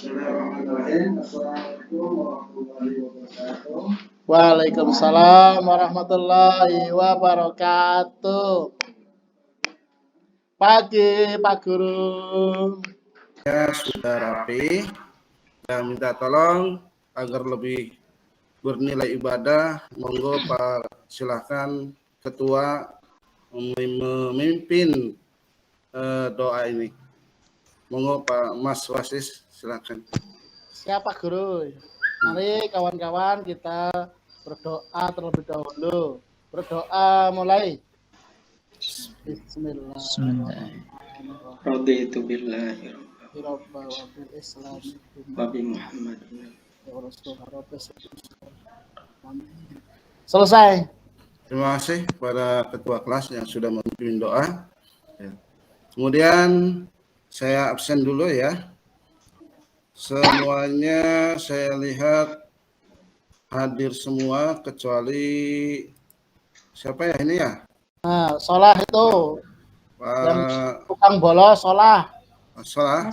Bismillahirrahmanirrahim. Assalamualaikum warahmatullahi wabarakatuh. Waalaikumsalam warahmatullahi wabarakatuh. Pagi Pak Guru. Ya, sudah rapi. Dan minta tolong agar lebih bernilai ibadah, monggo Pak, silakan ketua memimpin doa ini. Monggo Pak Mas Wasis, silakan. Siapa Guru? Mari kawan-kawan kita berdoa terlebih dahulu. Berdoa mulai. Bismillahirrahmanirrahim. Raditu billahi Rabba wa bil Islam wa bi Muhammadin. Selesai. Terima kasih kepada ketua kelas yang sudah memimpin doa. Ya. Kemudian saya absen dulu ya. Semuanya saya lihat hadir semua kecuali siapa ya ini ya? Nah, sholah itu yang tukang bolos sholah. Sholah.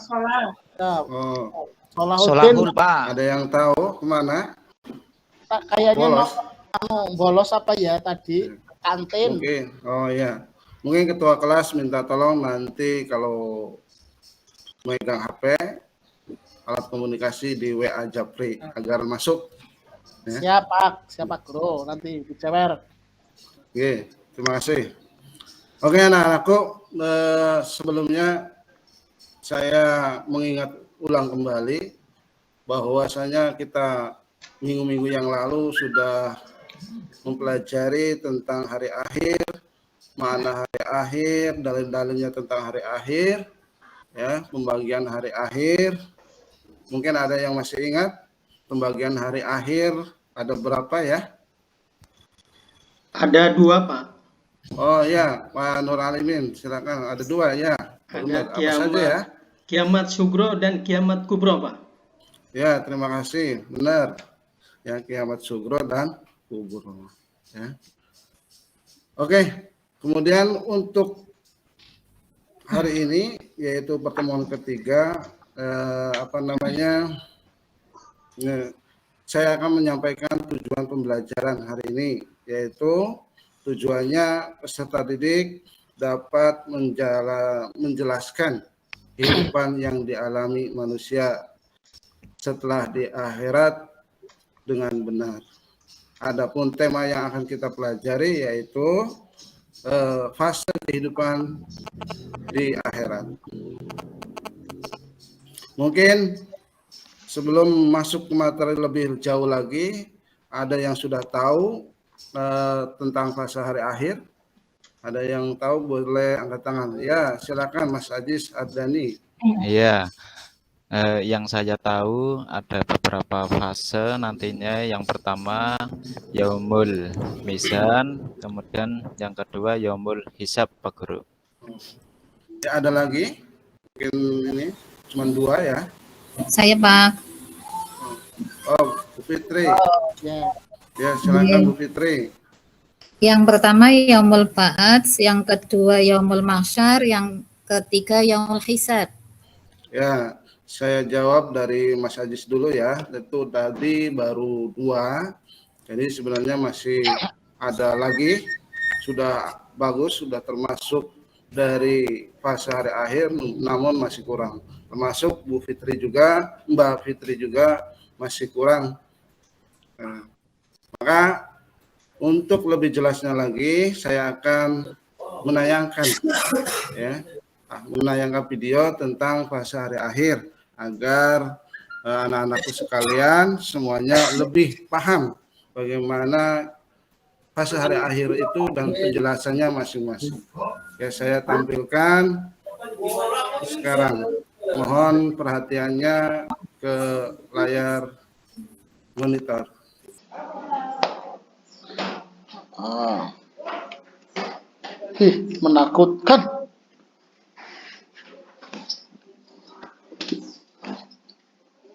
Ya, Oh, Sholahudin. Pak. ada yang tahu kemana? Kayaknya Bolos. bolos apa ya tadi? Kantin. Mungkin. Oh ya. Mungkin ketua kelas minta tolong nanti kalau megang HP alat komunikasi di WA Japri agar masuk. Ya. Siapa Guru nanti dicewer. Oke, terima kasih. Oke anak-anakku, sebelumnya saya mengingat ulang kembali bahwasanya kita minggu-minggu yang lalu sudah mempelajari tentang hari akhir, mana hari akhir, dalil-dalilnya tentang hari akhir, ya, pembagian hari akhir. Mungkin ada yang masih ingat pembagian hari akhir ada berapa ya? Ada 2, Pak. Oh ya, Pak Nur Alimin, silakan. Ada 2 ya. Ada apa saja ya? Kiamat Sugro dan Kiamat Kubro, Pak. Ya, terima kasih. Benar. Ya, Kiamat Sugro dan Kubro. Ya. Oke, kemudian untuk hari ini yaitu pertemuan ketiga, saya akan menyampaikan tujuan pembelajaran hari ini, yaitu tujuannya peserta didik dapat menjelaskan kehidupan yang dialami manusia setelah di akhirat dengan benar. Adapun tema yang akan kita pelajari yaitu fase kehidupan di akhirat. Mungkin sebelum masuk ke materi lebih jauh lagi, ada yang sudah tahu tentang fase hari akhir? Ada yang tahu boleh angkat tangan. Ya, silakan Mas Ajis Ardani. Iya. Yang saya tahu ada beberapa fase nantinya. Yang pertama Yaumul Mizan, kemudian yang kedua Yaumul Hisab, Pak Guru. Ya, ada lagi? Mungkin ini cuma 2 ya. Saya Pak. Oh, Bu Fitri. Ya. Ya, silakan Bu Fitri. Yang pertama Yaumul Ba'ats, yang kedua Yaumul Mahsyar, yang ketiga Yaumul Hisab. Ya, saya jawab dari Mas Ajis dulu ya. Itu tadi baru 2. Jadi sebenarnya masih ada lagi. Sudah bagus, sudah termasuk dari fase hari akhir, namun masih kurang. Termasuk Bu Fitri juga, Mbak Fitri juga masih kurang. Nah, maka untuk lebih jelasnya lagi, saya akan menayangkan video tentang fase hari akhir agar anak-anakku sekalian semuanya lebih paham bagaimana fase hari akhir itu dan penjelasannya masing-masing. Ya, saya tampilkan sekarang. Mohon perhatiannya ke layar monitor. Menakutkan.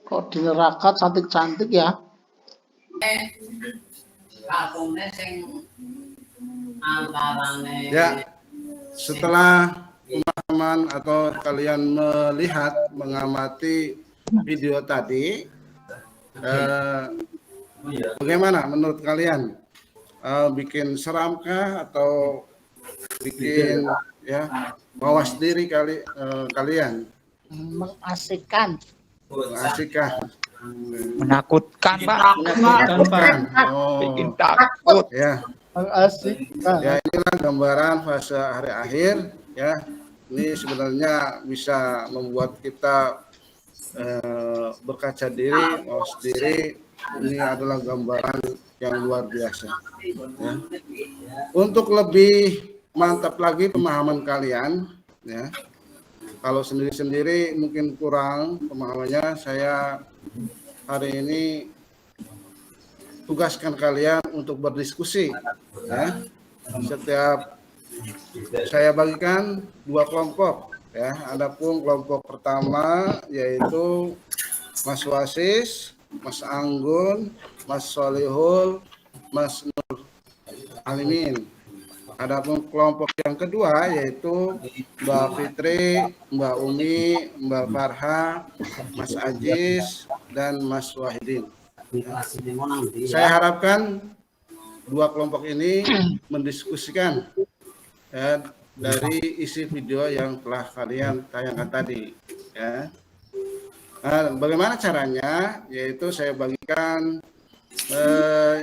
Kok di neraka cantik-cantik ya? Ya, setelah pemahaman atau kalian melihat, mengamati video tadi, bagaimana menurut kalian? Bikin seramkah atau bikin ya mawas diri kalian? Mengasihkan. Mengasihkah? Menakutkan, Pak. Menakutkan, Pak. Bikin Oh, takut. ya. Mengasihkan. Ya, inilah gambaran fase hari akhir ya. Ini sebenarnya bisa membuat kita berkaca diri, mawas diri. Ini adalah gambaran yang luar biasa. Ya. Untuk lebih mantap lagi pemahaman kalian, ya. Kalau sendiri-sendiri mungkin kurang pemahamannya, saya hari ini tugaskan kalian untuk berdiskusi. Ya. Setiap saya bagikan 2 kelompok. Ya. Adapun kelompok pertama yaitu Mas Wasis, Mas Anggun, Mas Solihul, Mas Nur Alimin. Adapun kelompok yang kedua yaitu Mbak Fitri, Mbak Umi, Mbak Farha, Mas Ajis, dan Mas Wahidin. Saya harapkan 2 kelompok ini mendiskusikan ya, dari isi video yang telah kalian tayangkan tadi. Ya. Nah, bagaimana caranya? Yaitu saya bagikan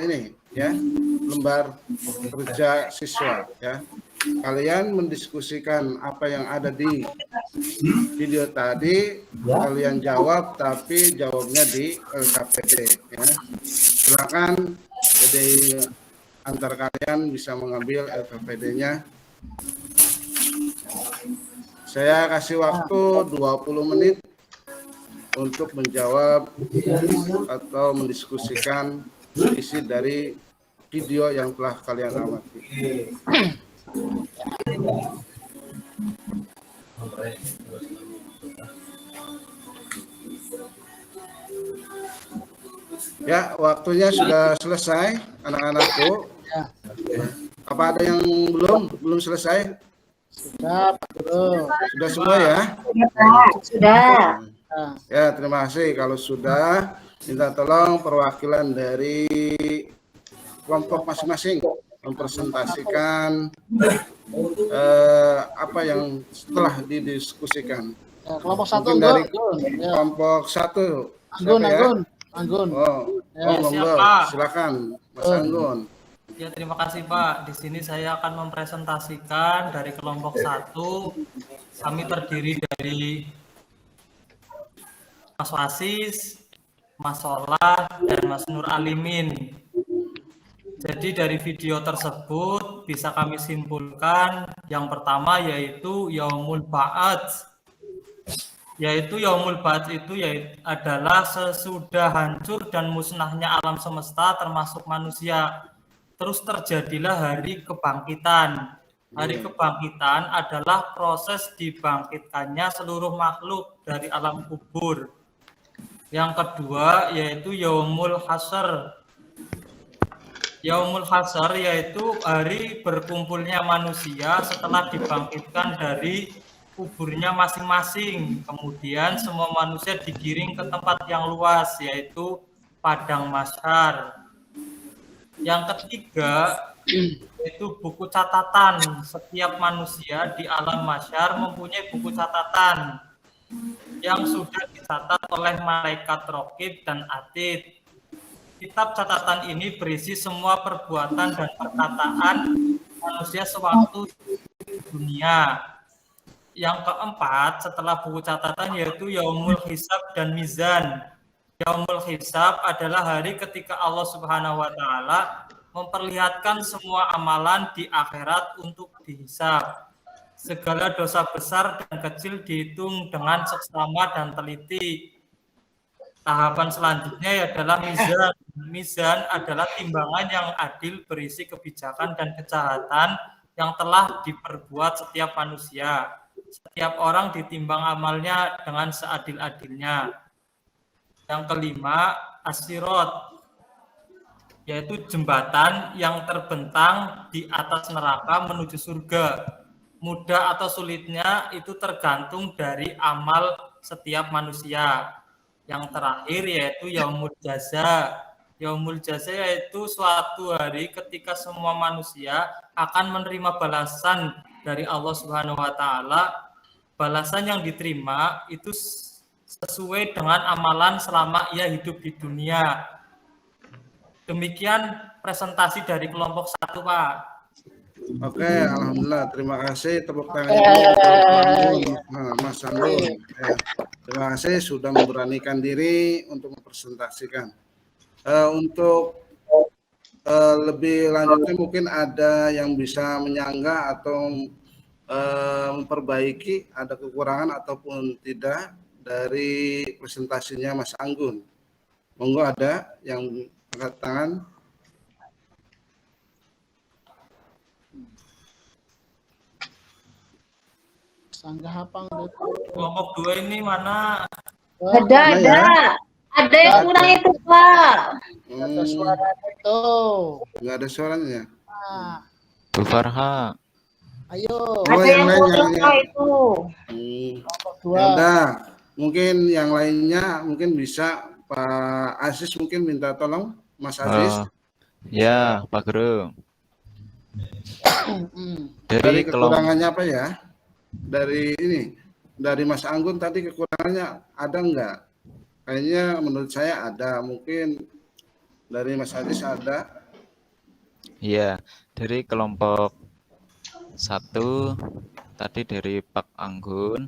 ini ya, lembar kerja siswa ya. Kalian mendiskusikan apa yang ada di video tadi, kalian jawab tapi jawabnya di LKPD ya. Silakan jadi antar kalian bisa mengambil LKPD-nya. Saya kasih waktu 20 menit untuk menjawab atau mendiskusikan isi dari video yang telah kalian amati. Ya, waktunya sudah selesai, anak-anakku. Apa ada yang belum selesai? Sudah, Bro. Sudah semua ya? Sudah. Ya, terima kasih. Kalau sudah, minta tolong perwakilan dari kelompok masing-masing mempresentasikan apa yang telah didiskusikan. Ya, kelompok 1 Mungkin dari ya. kelompok 1. Anggun. Oh, monggo. Silakan, Mas Anggun. Ya, terima kasih Pak. Di sini saya akan mempresentasikan dari kelompok 1. Kami terdiri dari Mas Wasis, Mas Solah, dan Mas Nur Alimin. Jadi dari video tersebut bisa kami simpulkan yang pertama yaitu Yaumul Ba'ats. Yaitu Yaumul Ba'ats itu adalah sesudah hancur dan musnahnya alam semesta termasuk manusia. Terus terjadilah hari kebangkitan. Hari kebangkitan adalah proses dibangkitkannya seluruh makhluk dari alam kubur. Yang kedua yaitu Yaumul Hasyr. Yaumul Hasyr yaitu hari berkumpulnya manusia setelah dibangkitkan dari kuburnya masing-masing. Kemudian semua manusia digiring ke tempat yang luas yaitu padang mahsyar. Yang ketiga yaitu buku catatan. Setiap manusia di alam mahsyar mempunyai buku catatan yang sudah dicatat oleh malaikat Raqib dan Atid. Kitab catatan ini berisi semua perbuatan dan perkataan manusia sewaktu di dunia. Yang keempat setelah buku catatan yaitu Yaumul Hisab dan Mizan. Yaumul Hisab adalah hari ketika Allah Subhanahu wa taala memperlihatkan semua amalan di akhirat untuk dihisab. Segala dosa besar dan kecil dihitung dengan seksama dan teliti. Tahapan selanjutnya adalah mizan. Mizan adalah timbangan yang adil berisi kebijakan dan kejahatan yang telah diperbuat setiap manusia. Setiap orang ditimbang amalnya dengan seadil-adilnya. Yang kelima, as-sirat, yaitu jembatan yang terbentang di atas neraka menuju surga. Mudah atau sulitnya itu tergantung dari amal setiap manusia. Yang terakhir yaitu Yaumul Jaza. Yaumul Jaza yaitu suatu hari ketika semua manusia akan menerima balasan dari Allah Subhanahu wa taala. Balasan yang diterima itu sesuai dengan amalan selama ia hidup di dunia. Demikian presentasi dari kelompok 1, Pak. Oke, alhamdulillah. Terima kasih, tepuk tangan dulu Mas Anggun. Terima kasih sudah memberanikan diri untuk mempresentasikan. Untuk lebih lanjutnya mungkin ada yang bisa menyanggah atau memperbaiki, ada kekurangan ataupun tidak dari presentasinya Mas Anggun. Monggo ada yang angkat tangan. Sanggah apa enggak? Kelompok 2 ini mana? Ada. Ada yang kurang itu, Pak. Ada suara itu. Enggak ada suaranya. Nah, Bu Farha. ayo. Oh, Ada yang yang lain, kurang, yang- Pak, itu. Kelompok Ya 2. udah, mungkin yang lainnya mungkin bisa Pak Aziz mungkin minta tolong Mas Aziz. Ya, Pak Guru. Dari Dari kelompok kekurangannya apa ya? Dari ini, dari Mas Anggun tadi kekurangannya ada enggak? Kayaknya menurut saya ada, mungkin dari Mas Aziz ada. ya, dari kelompok 1 tadi dari Pak Anggun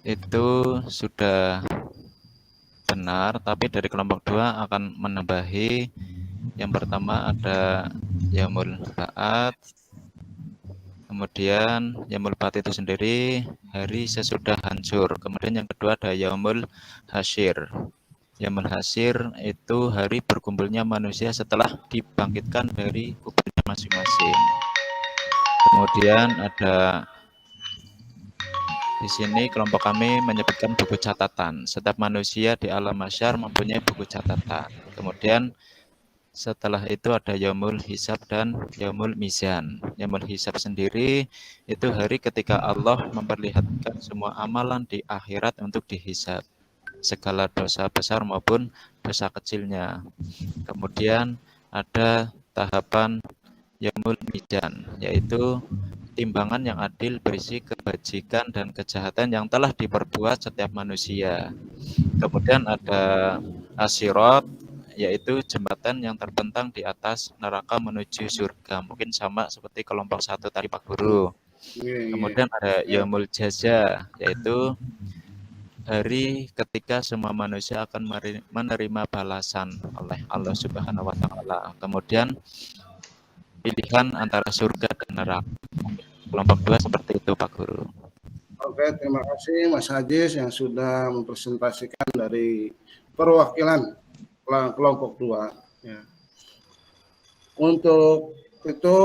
itu sudah benar, tapi dari kelompok 2 akan menambahi. Yang pertama ada Yaumul Ba'at, kemudian Yaumul Ba'at itu sendiri hari sesudah hancur. Kemudian yang kedua ada Yaumul Hasyir. Yaumul Hasyir itu hari berkumpulnya manusia setelah dibangkitkan dari kuburnya masing-masing. Kemudian ada di sini kelompok kami menyebutkan buku catatan. Setiap manusia di alam mahsyar mempunyai buku catatan. Kemudian setelah itu ada Yaumul Hisab dan Yaumul Mizan. Yaumul Hisab sendiri itu hari ketika Allah memperlihatkan semua amalan di akhirat untuk dihisab, segala dosa besar maupun dosa kecilnya. Kemudian ada tahapan Yaumul Mizan, yaitu timbangan yang adil berisi kebajikan dan kejahatan yang telah diperbuat setiap manusia. Kemudian ada As-Sirat, yaitu jembatan yang terbentang di atas neraka menuju surga. Mungkin sama seperti kelompok 1 tadi Pak Guru. Kemudian ada Yaumul Jaza, yaitu hari ketika semua manusia akan menerima balasan oleh Allah Subhanahu wa taala. Kemudian pilihan antara surga dan neraka. Kelompok 2 seperti itu Pak Guru. Oke, terima kasih Mas Aziz yang sudah mempresentasikan dari perwakilan kelompok 2. Ya. Untuk itu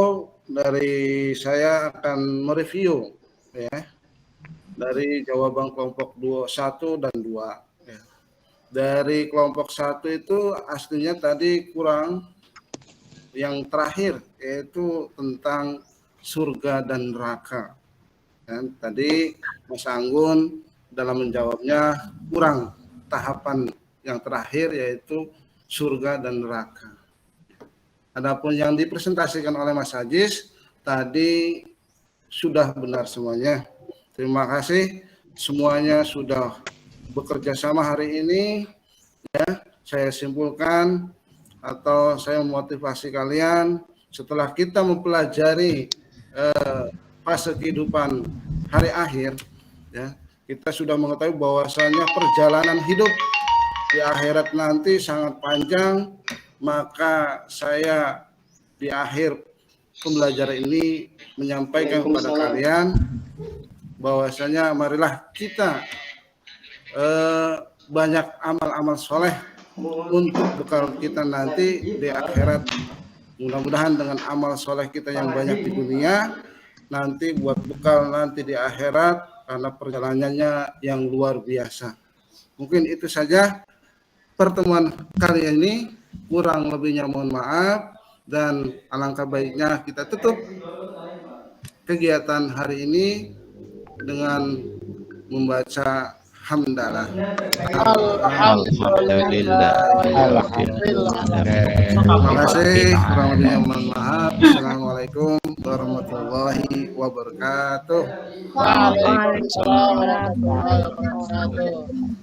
dari saya akan mereview ya dari jawaban kelompok 1 dan 2. Ya. Dari kelompok 1 itu aslinya tadi kurang yang terakhir, yaitu tentang surga dan neraka. Dan tadi Mas Anggun dalam menjawabnya kurang tahapan yang terakhir, yaitu surga dan neraka. Adapun yang dipresentasikan oleh Mas Aziz tadi sudah benar semuanya. Terima kasih semuanya sudah bekerja sama hari ini. Ya, saya simpulkan atau saya memotivasi kalian setelah kita mempelajari fase kehidupan hari akhir, ya, kita sudah mengetahui bahwasanya perjalanan hidup di akhirat nanti sangat panjang. Maka saya di akhir pembelajaran ini menyampaikan kepada kalian bahwasanya marilah kita banyak amal-amal soleh untuk bekal kita nanti di akhirat. Mudah-mudahan dengan amal soleh kita yang banyak di dunia nanti buat bekal nanti di akhirat, karena perjalanannya yang luar biasa. Mungkin itu saja pertemuan kali ini, kurang lebihnya mohon maaf, dan alangkah baiknya kita tutup kegiatan hari ini dengan membaca hamdalah. Alhamdulillah. Terima kasih. Kurang lebihnya mohon maaf. Assalamualaikum warahmatullahi wabarakatuh. Waalaikumsalam warahmatullahi wabarakatuh.